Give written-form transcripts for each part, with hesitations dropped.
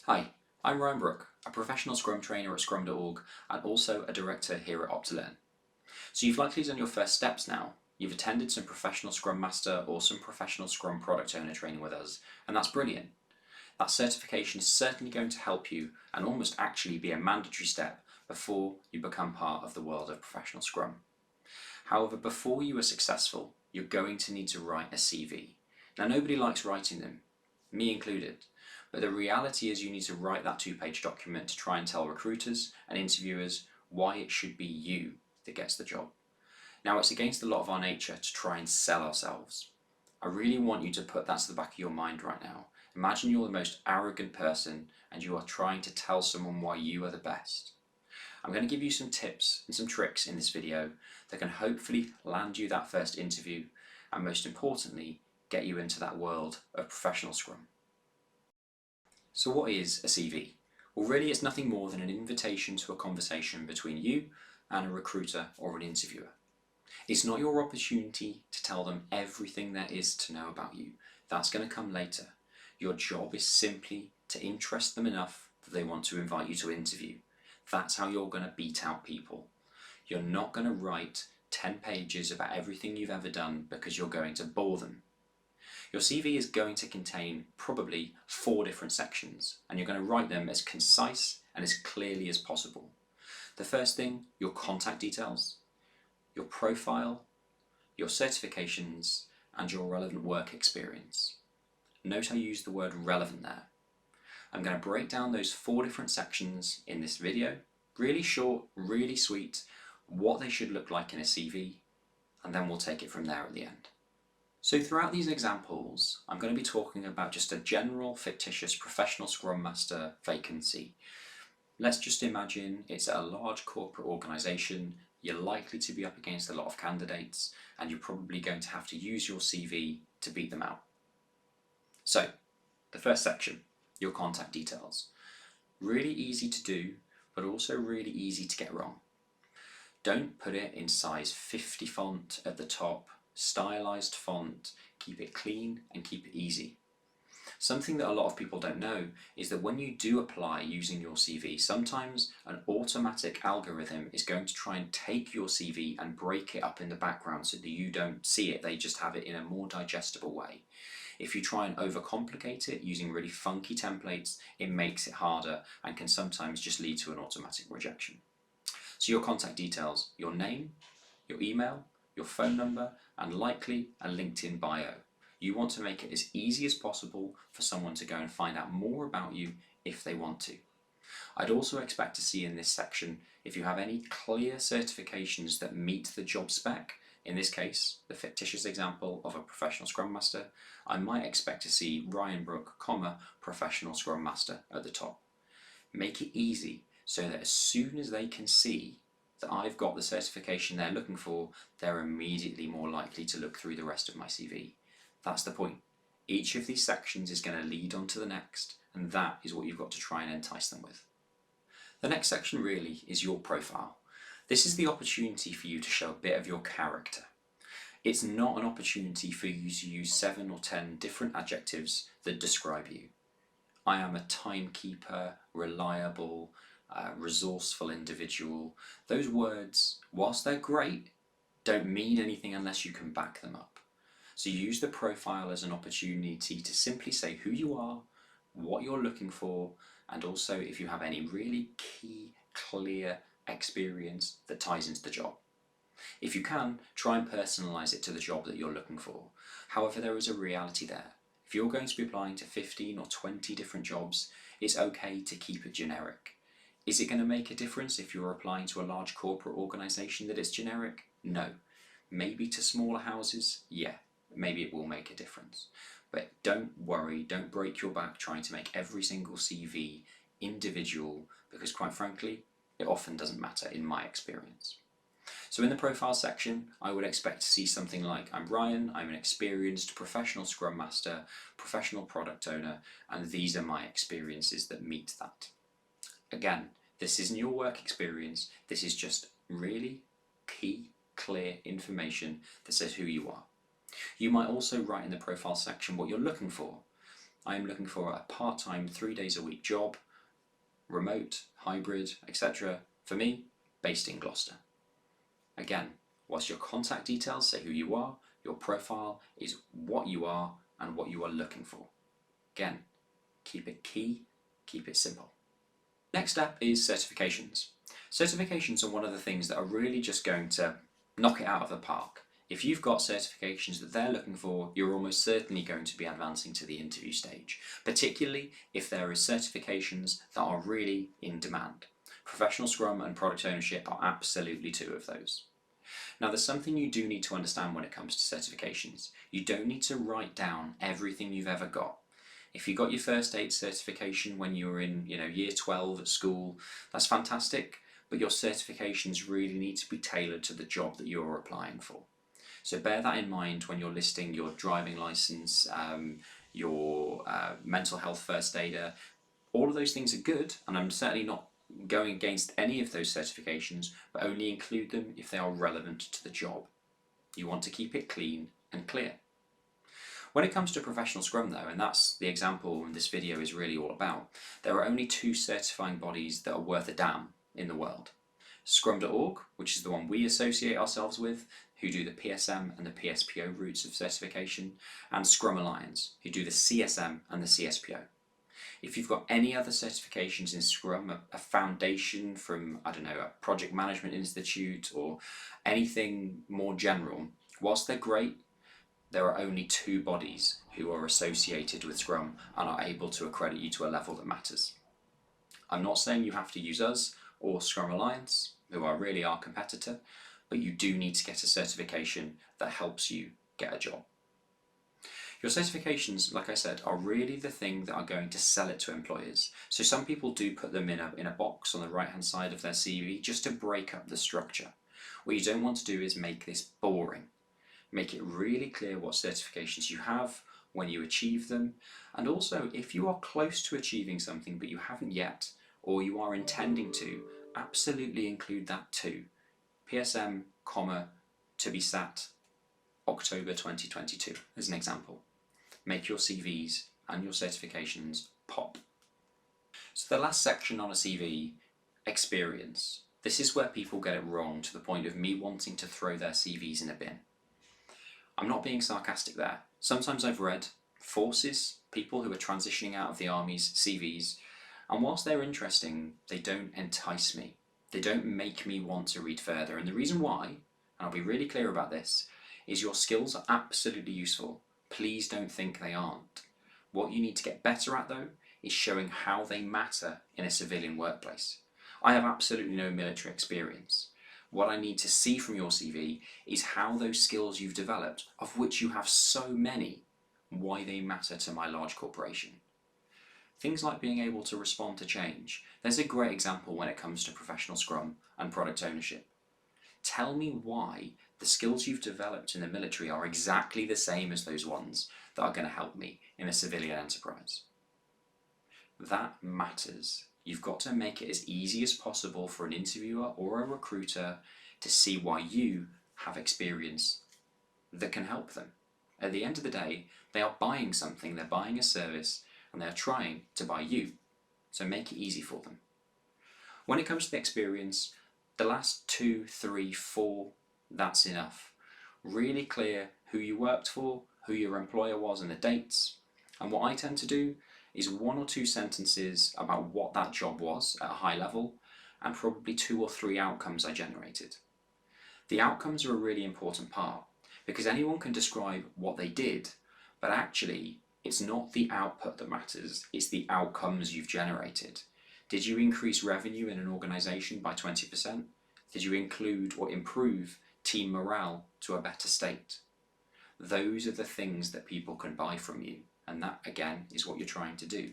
Hi, I'm Ryan Brook, a professional Scrum trainer at scrum.org and also a director here at Optilearn. So you've likely done your first steps now. You've attended some professional Scrum Master or some professional Scrum Product Owner training with us, and that's brilliant. That certification is certainly going to help you and almost actually be a mandatory step before you become part of the world of professional Scrum. However, before you are successful, you're going to need to write a CV. Now, nobody likes writing them, me included. But the reality is you need to write that two-page document to try and tell recruiters and interviewers why it should be you that gets the job. Now, it's against a lot of our nature to try and sell ourselves. I really want you to put that to the back of your mind right now. Imagine you're the most arrogant person and you are trying to tell someone why you are the best. I'm going to give you some tips and some tricks in this video that can hopefully land you that first interview and most importantly, get you into that world of professional Scrum. So what is a CV? Well, really it's nothing more than an invitation to a conversation between you and a recruiter or an interviewer. It's not your opportunity to tell them everything there is to know about you. That's going to come later. Your job is simply to interest them enough that they want to invite you to interview. That's how you're going to beat out people. You're not going to write 10 pages about everything you've ever done because you're going to bore them. Your CV is going to contain probably 4 different sections, and you're going to write them as concise and as clearly as possible. The first thing, your contact details, your profile, your certifications, and your relevant work experience. Note I use the word relevant there. I'm going to break down those 4 different sections in this video, really short, really sweet, what they should look like in a CV, and then we'll take it from there at the end. So throughout these examples, I'm going to be talking about just a general fictitious professional Scrum Master vacancy. Let's just imagine it's a large corporate organisation, you're likely to be up against a lot of candidates, and you're probably going to have to use your CV to beat them out. So, the first section, your contact details. Really easy to do, but also really easy to get wrong. Don't put it in size 50 font at the top, stylized font, keep it clean and keep it easy. Something that a lot of people don't know is that when you do apply using your CV, sometimes an automatic algorithm is going to try and take your CV and break it up in the background so that you don't see it, they just have it in a more digestible way. If you try and overcomplicate it using really funky templates, it makes it harder and can sometimes just lead to an automatic rejection. So your contact details, your name, your email, your phone number, and likely a LinkedIn bio. You want to make it as easy as possible for someone to go and find out more about you if they want to. I'd also expect to see in this section if you have any clear certifications that meet the job spec. In this case, the fictitious example of a professional Scrum Master, I might expect to see Ryan Brook, professional Scrum Master at the top. Make it easy so that as soon as they can see that I've got the certification they're looking for, they're immediately more likely to look through the rest of my CV. That's the point. Each of these sections is going to lead on to the next, and that is what you've got to try and entice them with. The next section really is your profile. This is the opportunity for you to show a bit of your character. It's not an opportunity for you to use 7 or 10 different adjectives that describe you. I am a timekeeper, reliable, resourceful individual. Those words, whilst they're great, don't mean anything unless you can back them up. So use the profile as an opportunity to simply say who you are, what you're looking for, and also if you have any really key, clear experience that ties into the job. If you can, try and personalize it to the job that you're looking for. However, there is a reality there. If you're going to be applying to 15 or 20 different jobs, it's okay to keep it generic. Is it going to make a difference if you're applying to a large corporate organisation that it's generic? No. Maybe to smaller houses? Yeah, maybe it will make a difference. But don't worry, don't break your back trying to make every single CV individual, because quite frankly, it often doesn't matter in my experience. So in the profile section, I would expect to see something like, I'm Ryan, I'm an experienced professional Scrum Master, professional product owner, and these are my experiences that meet that. Again, this isn't your work experience, this is just really key, clear information that says who you are. You might also write in the profile section what you're looking for. I am looking for a part-time 3 days a week job, remote, hybrid, etc. For me, based in Gloucester. Again, whilst your contact details say who you are, your profile is what you are and what you are looking for. Again, keep it key, keep it simple. Next step is certifications. Certifications are one of the things that are really just going to knock it out of the park. If you've got certifications that they're looking for, you're almost certainly going to be advancing to the interview stage, particularly if there are certifications that are really in demand. Professional Scrum and Product Ownership are absolutely two of those. Now, there's something you do need to understand when it comes to certifications. You don't need to write down everything you've ever got. If you got your first aid certification when you were in year 12 at school, that's fantastic, but your certifications really need to be tailored to the job that you're applying for. So bear that in mind when you're listing your driving license, your mental health first aider. All of those things are good, and I'm certainly not going against any of those certifications, but only include them if they are relevant to the job. You want to keep it clean and clear. When it comes to Professional Scrum though, and that's the example this video is really all about, there are only two certifying bodies that are worth a damn in the world. Scrum.org, which is the one we associate ourselves with, who do the PSM and the PSPO routes of certification, and Scrum Alliance, who do the CSM and the CSPO. If you've got any other certifications in Scrum, a foundation from, I don't know, a project management institute or anything more general, whilst they're great, there are only two bodies who are associated with Scrum and are able to accredit you to a level that matters. I'm not saying you have to use us or Scrum Alliance, who are really our competitor, but you do need to get a certification that helps you get a job. Your certifications, like I said, are really the thing that are going to sell it to employers. So some people do put them in a box on the right hand side of their CV just to break up the structure. What you don't want to do is make this boring. Make it really clear what certifications you have, when you achieve them, and also if you are close to achieving something but you haven't yet, or you are intending to, absolutely include that too. PSM, to be sat October 2022 as an example. Make your CVs and your certifications pop. So the last section on a CV, experience. This is where people get it wrong to the point of me wanting to throw their CVs in a bin. I'm not being sarcastic there. Sometimes I've read forces, people who are transitioning out of the army's CVs, and whilst they're interesting, they don't entice me. They don't make me want to read further. And the reason why, and I'll be really clear about this, is your skills are absolutely useful. Please don't think they aren't. What you need to get better at though, is showing how they matter in a civilian workplace. I have absolutely no military experience. What I need to see from your CV is how those skills you've developed, of which you have so many, why they matter to my large corporation. Things like being able to respond to change. There's a great example when it comes to Professional Scrum and product ownership. Tell me why the skills you've developed in the military are exactly the same as those ones that are going to help me in a civilian enterprise. That matters. You've got to make it as easy as possible for an interviewer or a recruiter to see why you have experience that can help them. At the end of the day, they are buying something, they're buying a service, and they're trying to buy you. So make it easy for them. When it comes to the experience, the last 2, 3, 4, that's enough. Really clear who you worked for, who your employer was and the dates. And what I tend to do is 1 or 2 sentences about what that job was at a high level, and probably 2 or 3 outcomes I generated. The outcomes are a really important part, because anyone can describe what they did, but actually it's not the output that matters, it's the outcomes you've generated. Did you increase revenue in an organisation by 20%? Did you include or improve team morale to a better state? Those are the things that people can buy from you, and that again is what you're trying to do.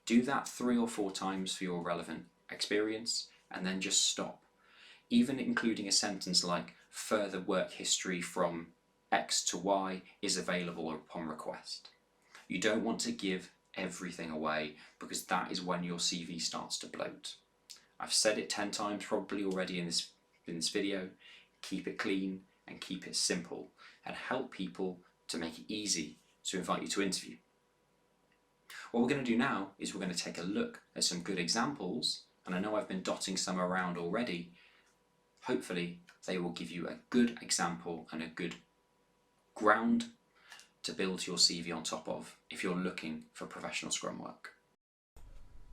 Do that 3 or 4 times for your relevant experience and then just stop. Even including a sentence like further work history from X to Y is available upon request. You don't want to give everything away because that is when your CV starts to bloat. I've said it 10 times probably already in this video. Keep it clean and keep it simple and help people to make it easy to invite you to interview. What we're going to do now is we're going to take a look at some good examples, and I know I've been dotting some around already. Hopefully they will give you a good example and a good ground to build your CV on top of if you're looking for professional Scrum work.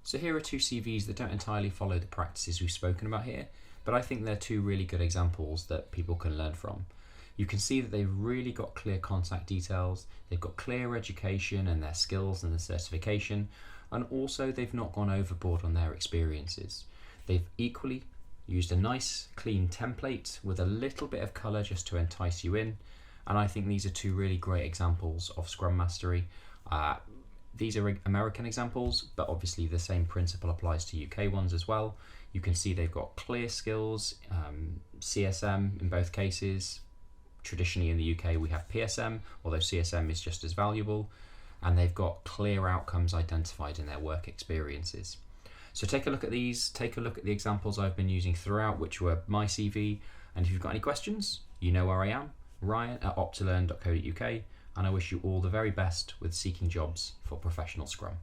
So here are two CVs that don't entirely follow the practices we've spoken about here, but I think they're two really good examples that people can learn from. You can see that they've really got clear contact details, they've got clear education and their skills and the certification, and also they've not gone overboard on their experiences. They've equally used a nice clean template with a little bit of colour just to entice you in, and I think these are two really great examples of Scrum Mastery. These are American examples, but obviously the same principle applies to UK ones as well. You can see they've got clear skills, CSM in both cases. Traditionally in the UK we have PSM, although CSM is just as valuable, and they've got clear outcomes identified in their work experiences. So take a look at these, take a look at the examples I've been using throughout, which were my CV, and if you've got any questions, you know where I am, Ryan@optilearn.co.uk, and I wish you all the very best with seeking jobs for professional Scrum.